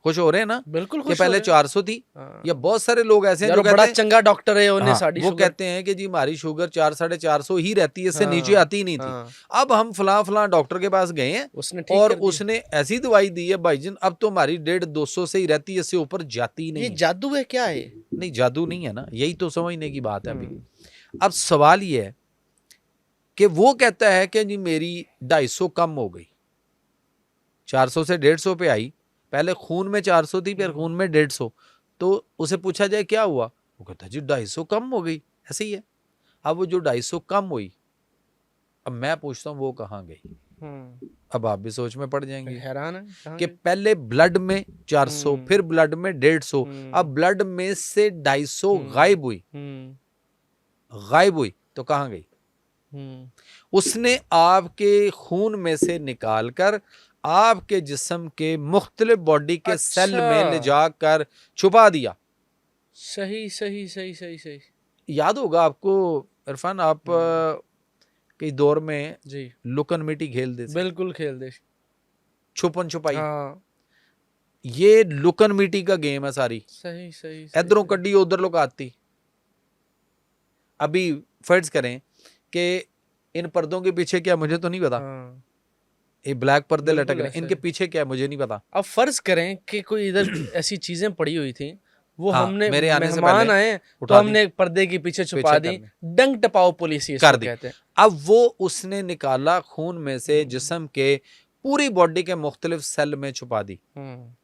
खुश हो रहे हैं ना बिल्कुल कि खुश पहले 400 थी। हाँ। या बहुत सारे लोग ऐसे हैं यार जो वो कहते बड़ा हैं, चंगा डॉक्टर है, उन्हें हाँ, साड़ी वो शुगर। कहते हैं कि जी हमारी शुगर 400-450 ही रहती है, इससे नीचे हाँ आती ही नहीं थी। हाँ, अब हम फलां फलां डॉक्टर के पास गए हैं उसने ठीक और कर दिया। उसने ऐसी दवाई दी है भाईजान, अब तो हमारी 150-200 से ही रहती है, इससे ऊपर जाती ही ये नहीं है। जादू है क्या है? नहीं, जादू नहीं है ना, यही तो समझने की बात है अभी। हम्म, अब सवाल ये है कि वो कहता है कि जी मेरी 250 कम हो गई, 400 से 150 पे आई, पहले खून में 400 थी, फिर खून में 150। तो उसे पूछा जाए क्या हुआ, वो कहता है जी 250 कम हो गई, ऐसे ही है। अब वो जो 250 कम हुई, अब मैं पूछता हूँ वो कहाँ गई। हम्म, अब आप भी सोच में पड़ जाएंगे हैरान है कहाँ कि गए? पहले ब्लड में 400, हम्म फिर ब्लड में 150, हम्म अब ब्लड में से 250 हम्म गायब हुई। हम्म गायब हुई तो कहाँ गई? हम्म, उसने आपके खून में से निकालकर आपके जिस्म के मुख्तलिफ बॉडी के सेल अच्छा, में ले जाकर छुपा दिया। सही सही सही सही सही। याद होगा आपको इरफान, आप हम्म, कई दौर में जी लुकन मिट्टी खेलते थे, बिल्कुल खेल दे। छुपन छुपाई। हाँ, ये लुकन मिट्टी का गेम है सारी। सही सही सही इधरों सही। कड्डी उधर लुकाती। अभी फर्ज करें कि इन पर्दों के पीछे क्या, मुझे तो नहीं पता, हाँ, ये ब्लैक पर्दे लटक बिल्कुल रहे हैं, ऐसा इनके है। पीछे क्या है मुझे नहीं पता। अब फर्ज करें कि कोई इधर ऐसी चीजें पड़ी हुई थी, वो हाँ, हमने मेरे आने से मेहमान पहले आए तो उठा दी, हमने पर्दे के पीछे छुपा पीछे दी। करने डंक टपाओ पुलिस कर इसको दी। कहते हैं। अब वो उसने निकाला खून में से हम्म जिस्म के पूरी बॉडी के मुख्तलिफ सेल में छुपा दी। हम्म